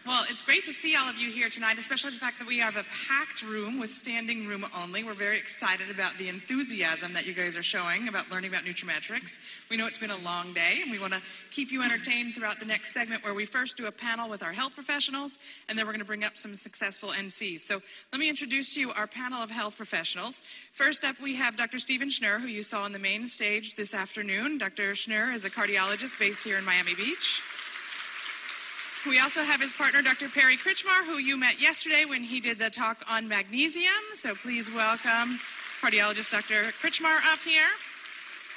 Well, it's great to see all of you here tonight, especially the fact that we have a packed room with standing room only. We're very excited about the enthusiasm that you guys are showing about learning about NutraMetrix. We know it's been a long day, and we want to keep you entertained throughout the next segment where we first do a panel with our health professionals, and then we're going to bring up some successful NCs. So let me introduce to you our panel of health professionals. First up, we have Dr. Stephen Schnurr, who you saw on the main stage this afternoon. Dr. Schnurr is a cardiologist based here in Miami Beach. We also have his partner, Dr. Perry Kritchmar, who you met yesterday when he did the talk on magnesium. So please welcome cardiologist Dr. Kritchmar up here.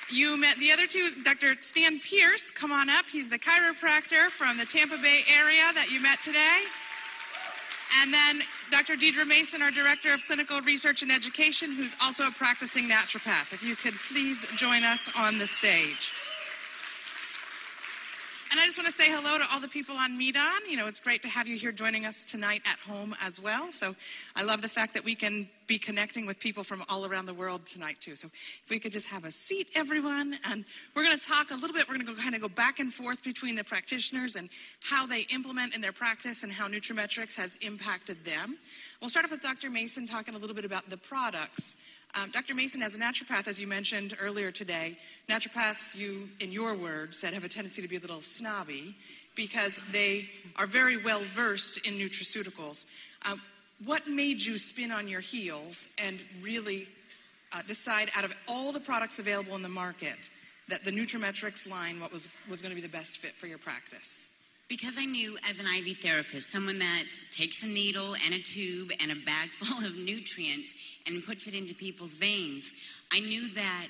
You met the other two, Dr. Stan Pierce. Come on up. He's the chiropractor from the Tampa Bay area that you met today. And then Dr. Deidre Mason, our Director of Clinical Research and Education, who's also a practicing naturopath. If you could please join us on the stage. And I just want to say hello to all the people on MeetOn. You know, it's great to have you here joining us tonight at home as well. So I love the fact that we can be connecting with people from all around the world tonight, too. So if we could just have a seat, everyone. And we're going to talk a little bit. We're going to go back and forth between the practitioners and how they implement in their practice and how NutraMetrix has impacted them. We'll start off with Dr. Mason talking a little bit about the products. Dr. Mason, as a naturopath, as you mentioned earlier today, naturopaths, you, in your words, said have a tendency to be a little snobby because they are very well versed in nutraceuticals. What made you spin on your heels and really decide, out of all the products available in the market, that the NutraMetrix line was going to be the best fit for your practice? Because I knew as an IV therapist, someone that takes a needle and a tube and a bag full of nutrients and puts it into people's veins, I knew that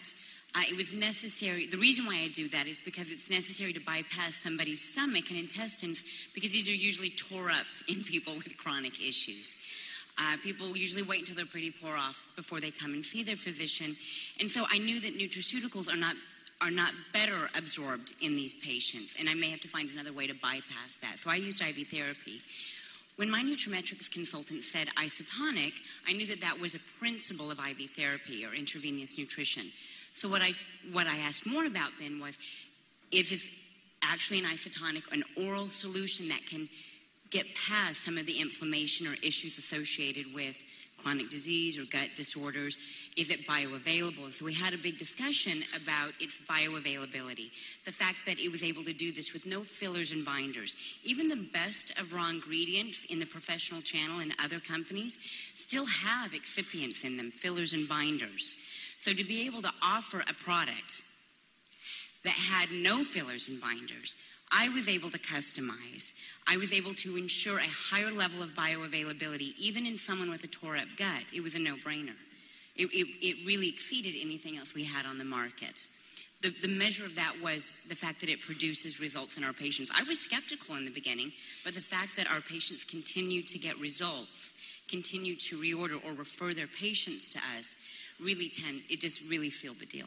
it was necessary. The reason why I do that is because it's necessary to bypass somebody's stomach and intestines, because these are usually tore up in people with chronic issues. People usually wait until they're pretty poor off before they come and see their physician. And so I knew that nutraceuticals are not better absorbed in these patients, and I may have to find another way to bypass that. So I used IV therapy. When my NutraMetrix consultant said isotonic, I knew that that was a principle of IV therapy or intravenous nutrition. So what I asked more about then was, is this actually an isotonic, an oral solution that can get past some of the inflammation or issues associated with chronic disease or gut disorders? Is it bioavailable? And so we had a big discussion about its bioavailability, the fact that it was able to do this with no fillers and binders. Even the best of raw ingredients in the professional channel and other companies still have excipients in them, fillers and binders. So to be able to offer a product that had no fillers and binders, I was able to customize. I was able to ensure a higher level of bioavailability, even in someone with a tore-up gut. It was a no-brainer. It really exceeded anything else we had on the market. The measure of that was the fact that it produces results in our patients. I was skeptical in the beginning, but the fact that our patients continue to get results, continue to reorder or refer their patients to us, it just really sealed the deal.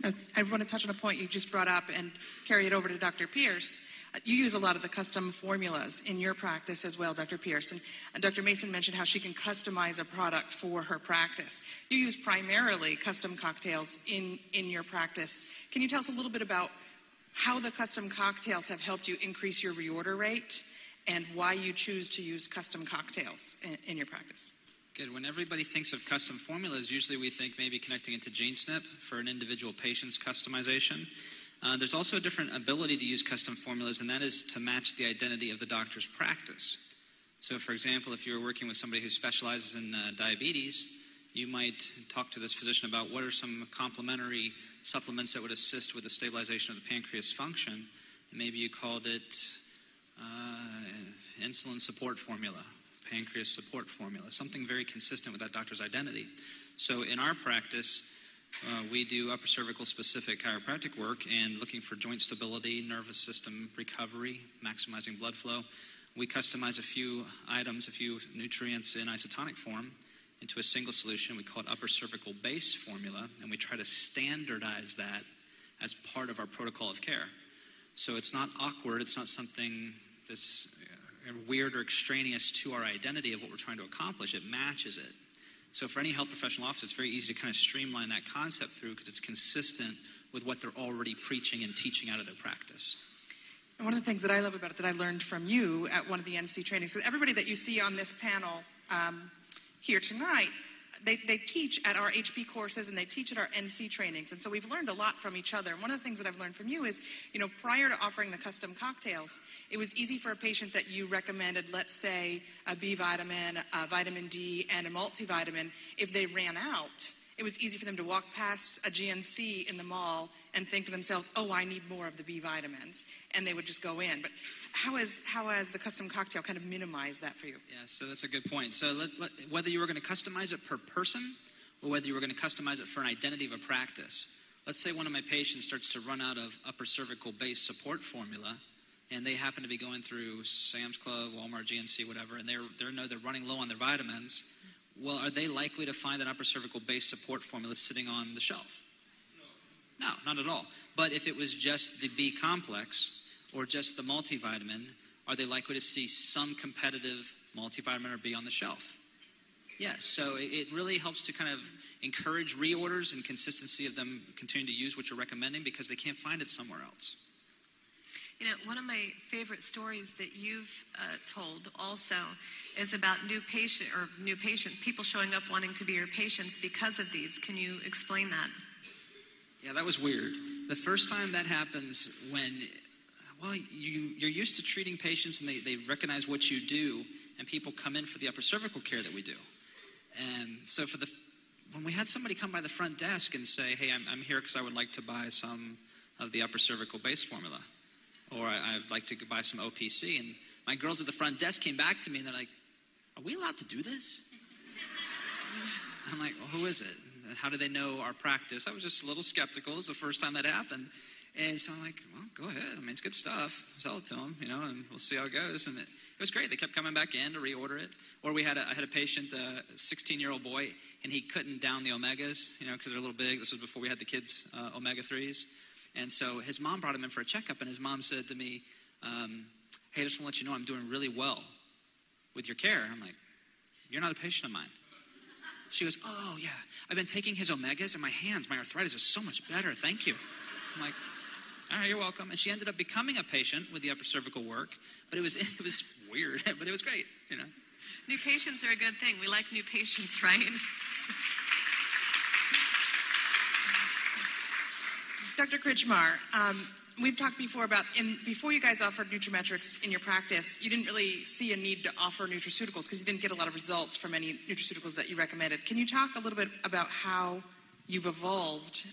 Now, I want to touch on a point you just brought up and carry it over to Dr. Pierce. You use a lot of the custom formulas in your practice as well, Dr. Pierce. And Dr. Mason mentioned how she can customize a product for her practice. You use primarily custom cocktails in your practice. Can you tell us a little bit about how the custom cocktails have helped you increase your reorder rate and why you choose to use custom cocktails in your practice? Good. When everybody thinks of custom formulas, usually we think maybe connecting it to GeneSnip for an individual patient's customization. There's also a different ability to use custom formulas, and that is to match the identity of the doctor's practice. So, for example, if you're working with somebody who specializes in diabetes, you might talk to this physician about what are some complementary supplements that would assist with the stabilization of the pancreas function. And maybe you called it insulin support formula, pancreas support formula, something very consistent with that doctor's identity. So in our practice, we do upper cervical specific chiropractic work and looking for joint stability, nervous system recovery, maximizing blood flow. We customize a few items, a few nutrients in isotonic form into a single solution. We call it upper cervical base formula, and we try to standardize that as part of our protocol of care. So it's not awkward, it's not something that's weird or extraneous to our identity of what we're trying to accomplish. It matches it. So for any health professional office, it's very easy to kind of streamline that concept through because it's consistent with what they're already preaching and teaching out of their practice. One of the things that I love about it that I learned from you at one of the NC trainings, so everybody that you see on this panel here tonight, they teach at our HP courses and they teach at our NC trainings. And so we've learned a lot from each other. And one of the things that I've learned from you is, prior to offering the custom cocktails, it was easy for a patient that you recommended, let's say, a B vitamin, a vitamin D, and a multivitamin. If they ran out, it was easy for them to walk past a GNC in the mall and think to themselves, oh, I need more of the B vitamins. And they would just go in. But how has the custom cocktail kind of minimized that for you? Yeah, so that's a good point. So whether you were going to customize it per person or whether you were going to customize it for an identity of a practice. Let's say one of my patients starts to run out of upper cervical base support formula and they happen to be going through Sam's Club, Walmart, GNC, whatever, and they're running low on their vitamins. Well, are they likely to find an upper cervical base support formula sitting on the shelf? No, not at all. But if it was just the B complex or just the multivitamin, are they likely to see some competitive multivitamin or B on the shelf? Yes, so it really helps to kind of encourage reorders and consistency of them continuing to use what you're recommending because they can't find it somewhere else. One of my favorite stories that you've told also is about new patient, people showing up wanting to be your patients because of these. Can you explain that? Yeah, that was weird. The first time that happens when, you're used to treating patients and they recognize what you do and people come in for the upper cervical care that we do. And so when we had somebody come by the front desk and say, hey, I'm here because I would like to buy some of the upper cervical base formula. Or I'd like to buy some OPC. And my girls at the front desk came back to me and they're like, are we allowed to do this? I'm like, well, who is it? How do they know our practice? I was just a little skeptical. It was the first time that happened. And so I'm like, well, go ahead. I mean, it's good stuff. Sell it to them, and we'll see how it goes. And it was great. They kept coming back in to reorder it. Or I had a patient, a 16-year-old boy, and he couldn't down the omegas, because they're a little big. This was before we had the kids' omega-3s. And so his mom brought him in for a checkup, and his mom said to me, hey, I just want to let you know I'm doing really well with your care. I'm like, you're not a patient of mine. She goes, oh, yeah, I've been taking his omegas, and my arthritis is so much better. Thank you. I'm like, all right, you're welcome. And she ended up becoming a patient with the upper cervical work, but it was weird, but it was great, New patients are a good thing. We like new patients, right? Dr. Kritchmar, we've talked before about before you guys offered NutraMetrix in your practice, you didn't really see a need to offer nutraceuticals because you didn't get a lot of results from any nutraceuticals that you recommended. Can you talk a little bit about how you've evolved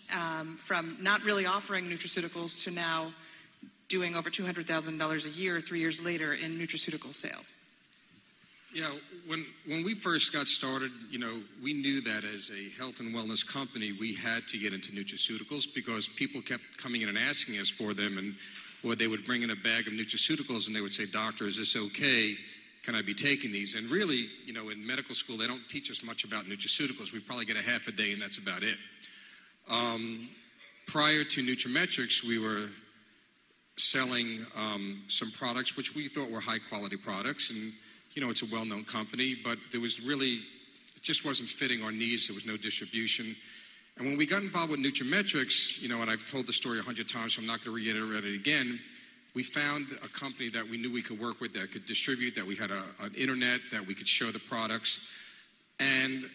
from not really offering nutraceuticals to now doing over $200,000 a year 3 years later in nutraceutical sales? Yeah, when we first got started, we knew that as a health and wellness company, we had to get into nutraceuticals because people kept coming in and asking us for them, or they would bring in a bag of nutraceuticals and they would say, doctor, is this okay? Can I be taking these? And really, in medical school, they don't teach us much about nutraceuticals. We probably get a half a day and that's about it. Prior to NutraMetrix, we were selling some products which we thought were high-quality products, and it's a well-known company, but it just wasn't fitting our needs. There was no distribution. And when we got involved with NutraMetrix, and I've told the story 100 times, so I'm not going to reiterate it again, we found a company that we knew we could work with, that could distribute, that we had an internet, that we could show the products. And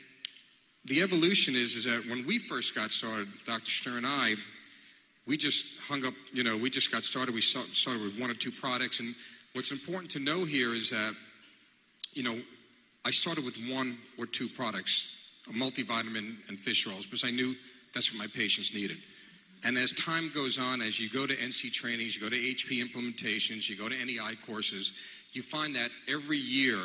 the evolution is that when we first got started, Dr. Stern and I, we just hung up, we just got started. We started with one or two products. And what's important to know here is that I started with one or two products, a multivitamin and fish oils, because I knew that's what my patients needed. And as time goes on, as you go to NC trainings, you go to HP implementations, you go to NEI courses, you find that every year,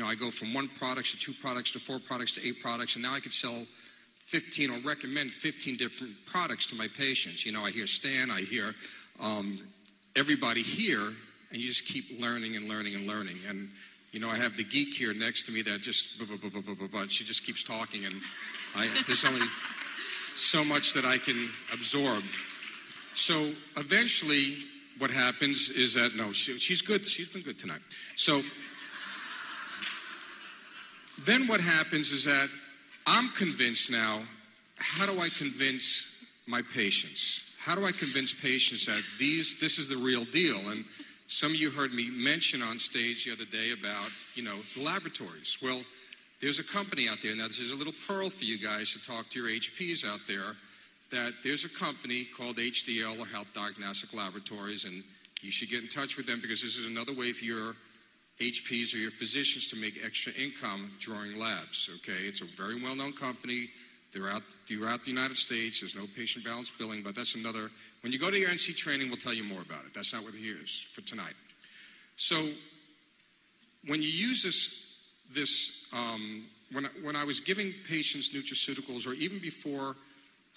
I go from one product to two products to four products to 8 products, and now I could sell 15 or recommend 15 different products to my patients. I hear Stan, I hear everybody here, and you just keep learning and learning and learning. And I have the geek here next to me that just, she just keeps talking, and there's only so much that I can absorb. So eventually what happens is that, she's good. She's been good tonight. So then what happens is that I'm convinced now, how do I convince my patients? how do I convince patients that this is the real deal? And some of you heard me mention on stage the other day about, the laboratories. Well, there's a company out there. Now, this is a little pearl for you guys to talk to your HPs out there, that there's a company called HDL, or Health Diagnostic Laboratories, and you should get in touch with them because this is another way for your HPs or your physicians to make extra income drawing labs, okay? It's a very well-known company. Throughout the United States. There's no patient balance billing, but that's another. When you go to your NC training, we'll tell you more about it. That's not what here is for tonight. So when you use when I was giving patients nutraceuticals, or even before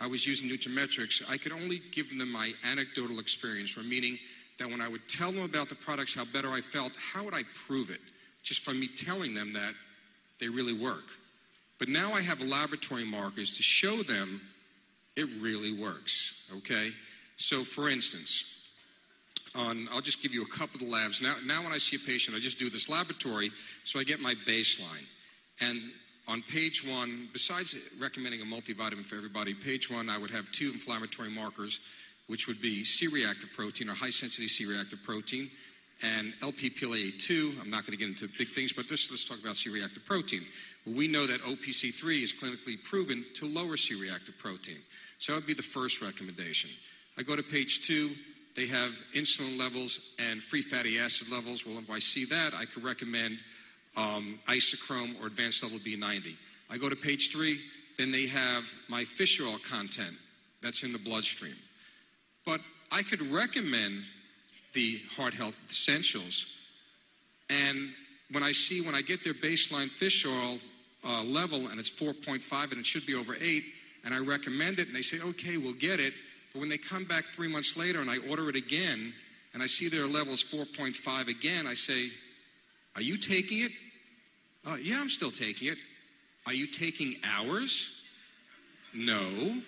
I was using NutraMetrix, I could only give them my anecdotal experience, or meaning that when I would tell them about the products, how better I felt, how would I prove it? Just from me telling them that they really work. But now I have laboratory markers to show them it really works, okay? So, for instance, I'll just give you a couple of the labs. Now when I see a patient, I just do this laboratory, so I get my baseline. And on page 1, besides recommending a multivitamin for everybody, page 1, I would have 2 inflammatory markers, which would be C-reactive protein, or high-sensitivity C-reactive protein, and LP-PLA2. I'm not going to get into big things, but let's talk about C-reactive protein. Well, we know that OPC3 is clinically proven to lower C-reactive protein. So that would be the first recommendation. I go to page 2. They have insulin levels and free fatty acid levels. Well, if I see that, I could recommend isochrome or advanced level B90. I go to page 3. Then they have my fish oil content that's in the bloodstream. But I could recommend the Heart Health Essentials. And when I get their baseline fish oil level, and it's 4.5, and it should be over 8, and I recommend it, and they say, okay, we'll get it. But when they come back 3 months later and I order it again, and I see their level is 4.5 again, I say, are you taking it? Yeah, I'm still taking it. Are you taking ours? No.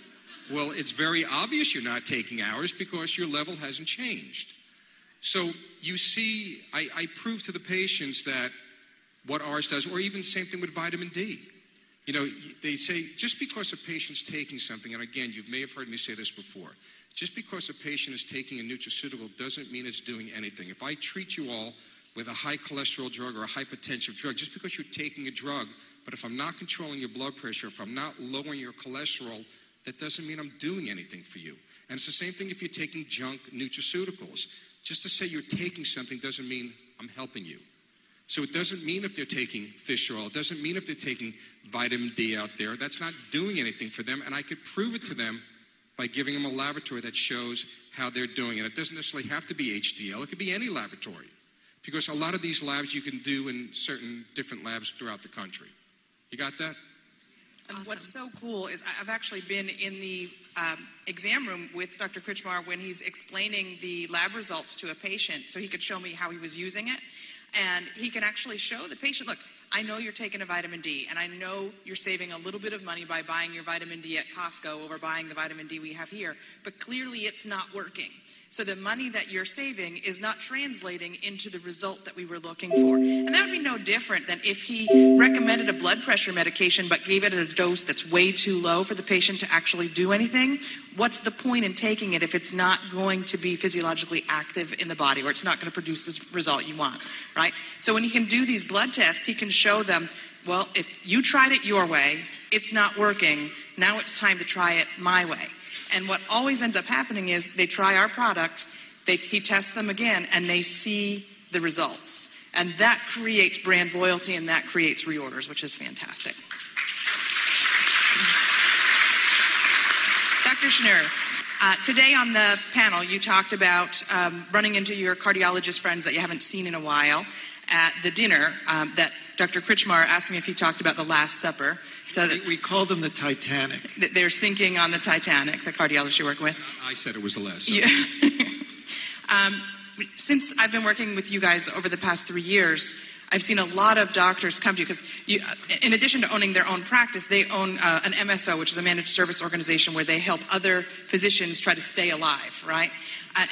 Well, it's very obvious you're not taking ours because your level hasn't changed. So you see, I prove to the patients that what ours does, or even the same thing with vitamin D. They say just because a patient's taking something, and again, you may have heard me say this before, just because a patient is taking a nutraceutical doesn't mean it's doing anything. If I treat you all with a high cholesterol drug or a hypertensive drug, just because you're taking a drug, but if I'm not controlling your blood pressure, if I'm not lowering your cholesterol, that doesn't mean I'm doing anything for you. And it's the same thing if you're taking junk nutraceuticals. Just to say you're taking something doesn't mean I'm helping you. So it doesn't mean if they're taking fish oil. It doesn't mean if they're taking vitamin D out there. That's not doing anything for them. And I could prove it to them by giving them a laboratory that shows how they're doing it. It doesn't necessarily have to be HDL. It could be any laboratory. Because a lot of these labs you can do in certain different labs throughout the country. You got that? And awesome. What's so cool is I've actually been in the exam room with Dr. Kritchmar when he's explaining the lab results to a patient so he could show me how he was using it. And he can actually show the patient, look, I know you're taking a vitamin D, and I know you're saving a little bit of money by buying your vitamin D at Costco over buying the vitamin D we have here, but clearly it's not working. So the money that you're saving is not translating into the result that we were looking for. And that would be no different than if he recommended a blood pressure medication but gave it at a dose that's way too low for the patient to actually do anything. What's the point in taking it if it's not going to be physiologically active in the body, or it's not going to produce the result you want, right? So when he can do these blood tests, he can show them, well, if you tried it your way, it's not working, now it's time to try it my way. And what always ends up happening is they try our product, he tests them again, and they see the results. And that creates brand loyalty, and that creates reorders, which is fantastic. Dr. Schnur, today on the panel, you talked about running into your cardiologist friends that you haven't seen in a while at the dinner that Dr. Kritchmar asked me if you talked about the Last Supper. So we call them the Titanic. They're sinking on the Titanic, the cardiologist you work with. I said it was the Last Supper. Yeah. Since I've been working with you guys over the past 3 years, I've seen a lot of doctors come to you because in addition to owning their own practice, they own an MSO, which is a managed service organization where they help other physicians try to stay alive, right?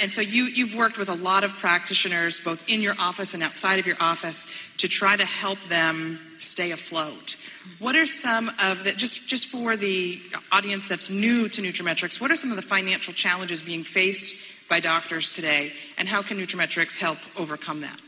And so you've worked with a lot of practitioners, both in your office and outside of your office, to try to help them stay afloat. What are some of the, just for the audience that's new to NutraMetrix, what are some of the financial challenges being faced by doctors today, and how can NutraMetrix help overcome that?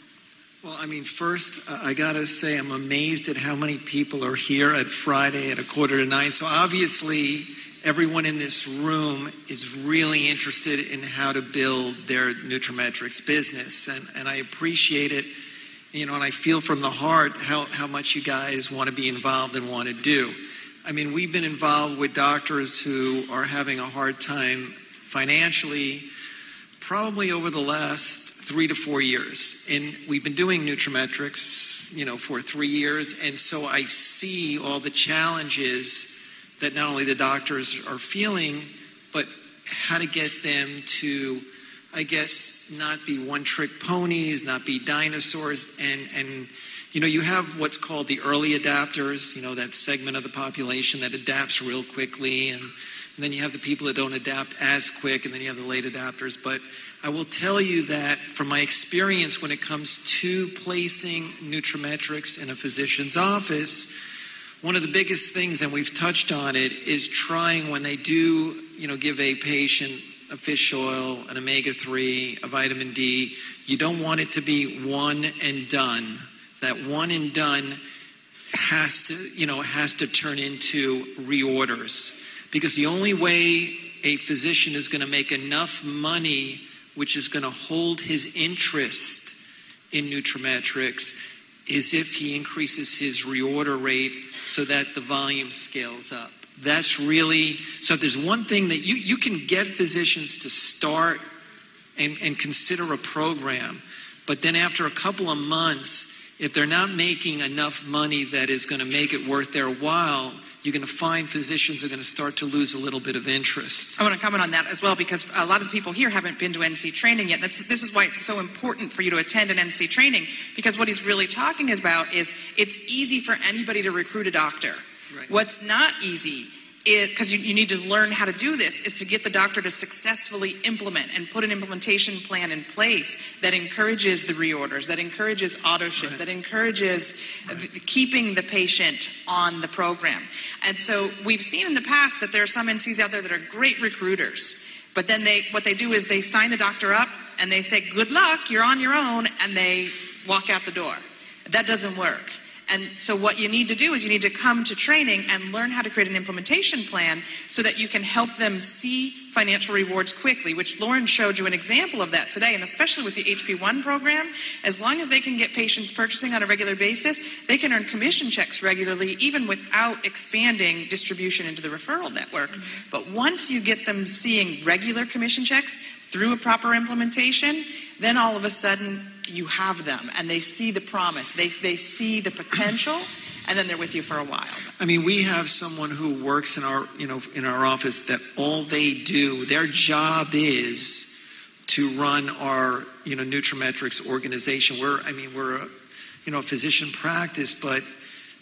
Well, I mean, first, I got to say I'm amazed at how many people are here at Friday at 8:45. So obviously, everyone in this room is really interested in how to build their NutraMetrix business. And I appreciate it, and I feel from the heart how much you guys want to be involved and want to do. I mean, we've been involved with doctors who are having a hard time financially probably over the last 3 to 4 years. And we've been doing NutraMetrix, for 3 years. And so I see all the challenges that not only the doctors are feeling, but how to get them to, I guess, not be one-trick ponies, not be dinosaurs. And you have what's called the early adapters, that segment of the population that adapts real quickly. And then you have the people that don't adapt as quick, and then you have the late adapters. But I will tell you that from my experience when it comes to placing NutraMetrix in a physician's office, one of the biggest things, and we've touched on it, is trying when they do, give a patient a fish oil, an omega-3, a vitamin D, you don't want it to be one and done. That one and done has to turn into reorders. Because the only way a physician is going to make enough money, which is going to hold his interest in NutraMetrix, is if he increases his reorder rate so that the volume scales up. That's really, so if there's one thing that you can get physicians to start and consider a program, but then after a couple of months, if they're not making enough money that is going to make it worth their while, you're going to find physicians are going to start to lose a little bit of interest. I want to comment on that as well, because a lot of people here haven't been to NC training yet. This is why it's so important for you to attend an NC training, because what he's really talking about is it's easy for anybody to recruit a doctor. Right. What's not easy, because you need to learn how to do this, is to get the doctor to successfully implement and put an implementation plan in place that encourages the reorders, that encourages auto ship, Right. that encourages keeping the patient on the program. And so we've seen in the past that there are some NCs out there that are great recruiters, but then what they do is they sign the doctor up and they say, good luck, you're on your own, and they walk out the door. That doesn't work. And so what you need to do is you need to come to training and learn how to create an implementation plan so that you can help them see financial rewards quickly, which Lauren showed you an example of that today. And especially with the HP1 program, as long as they can get patients purchasing on a regular basis, they can earn commission checks regularly, even without expanding distribution into the referral network. But once you get them seeing regular commission checks through a proper implementation, then all of a sudden you have them and they see the promise, they see the potential, and then they're with you for a while. I mean, we have someone who works in our office that all they do, their job is to run our NutraMetrix organization. We're a physician practice, but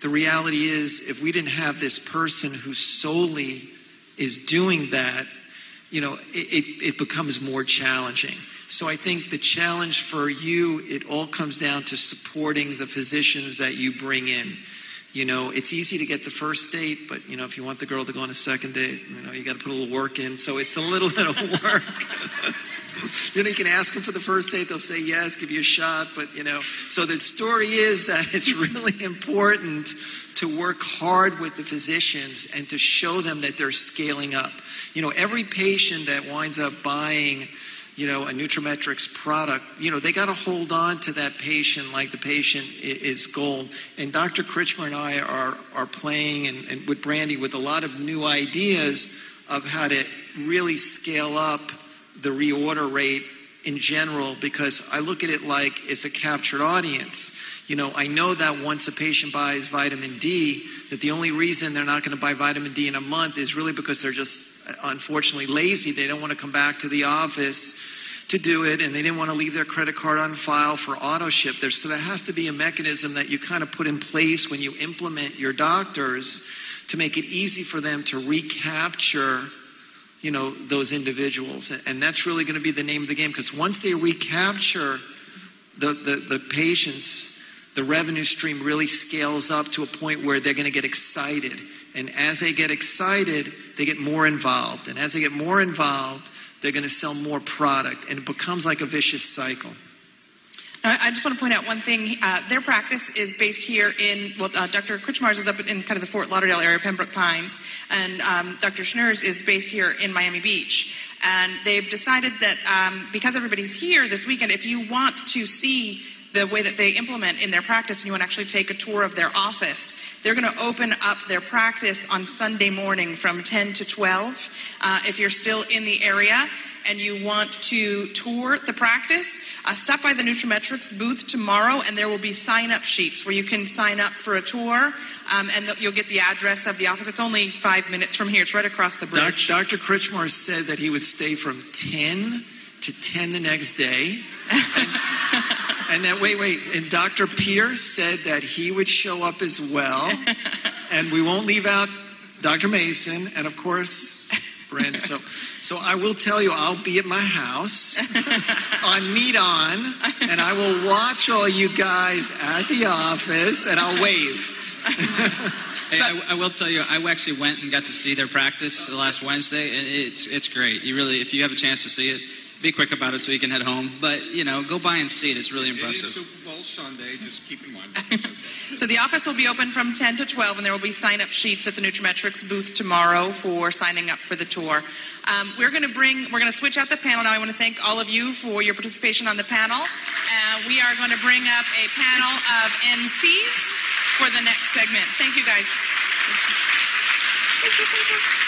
the reality is, if we didn't have this person who solely is doing that, it becomes more challenging. So I think the challenge for you, it all comes down to supporting the physicians that you bring in. It's easy to get the first date, but, if you want the girl to go on a second date, you got to put a little work in. So it's a little bit of work. You can ask them for the first date. They'll say yes, give you a shot. But, so the story is that it's really important to work hard with the physicians and to show them that they're scaling up. Every patient that winds up buying a NutraMetrix product, they got to hold on to that patient like the patient is gold. And Dr. Critchmer and I are playing, and with Brandy, with a lot of new ideas of how to really scale up the reorder rate in general, because I look at it like it's a captured audience. I know that once a patient buys vitamin D, that the only reason they're not going to buy vitamin D in a month is really because they're just, unfortunately, lazy. They don't want to come back to the office to do it, and they didn't want to leave their credit card on file for auto ship there. So there has to be a mechanism that you kind of put in place when you implement your doctors to make it easy for them to recapture, those individuals. And that's really going to be the name of the game, because once they recapture the patients, the revenue stream really scales up to a point where they're going to get excited. And as they get excited, they get more involved. And as they get more involved, they're going to sell more product. And it becomes like a vicious cycle. I just want to point out one thing. Their practice is based here in, Dr. Kritchmar's is up in kind of the Fort Lauderdale area, Pembroke Pines, and Dr. Schnur's is based here in Miami Beach. And they've decided that because everybody's here this weekend, if you want to see the way that they implement in their practice and you want to actually take a tour of their office, they're going to open up their practice on Sunday morning from 10 to 12. If you're still in the area and you want to tour the practice, stop by the NutraMetrix booth tomorrow, and there will be sign-up sheets where you can sign up for a tour, and you'll get the address of the office. It's only 5 minutes from here. It's right across the bridge. Dr. Kritchmar said that he would stay from 10 to 10 the next day. And that, and Dr. Pierce said that he would show up as well. And we won't leave out Dr. Mason and, of course, Brandon. So I will tell you, I'll be at my house on Meet On, and I will watch all you guys at the office, and I'll wave. Hey, I will tell you, I actually went and got to see their practice last Wednesday, and it's great. You really, if you have a chance to see it, be quick about it so you can head home. But, go by and see it. It's really impressive. It is Super Bowl Sunday. Just keep in mind. So the office will be open from 10 to 12, and there will be sign-up sheets at the NutraMetrix booth tomorrow for signing up for the tour. We're going to switch out the panel now. I want to thank all of you for your participation on the panel. We are going to bring up a panel of NCs for the next segment. Thank you, guys. Thank you.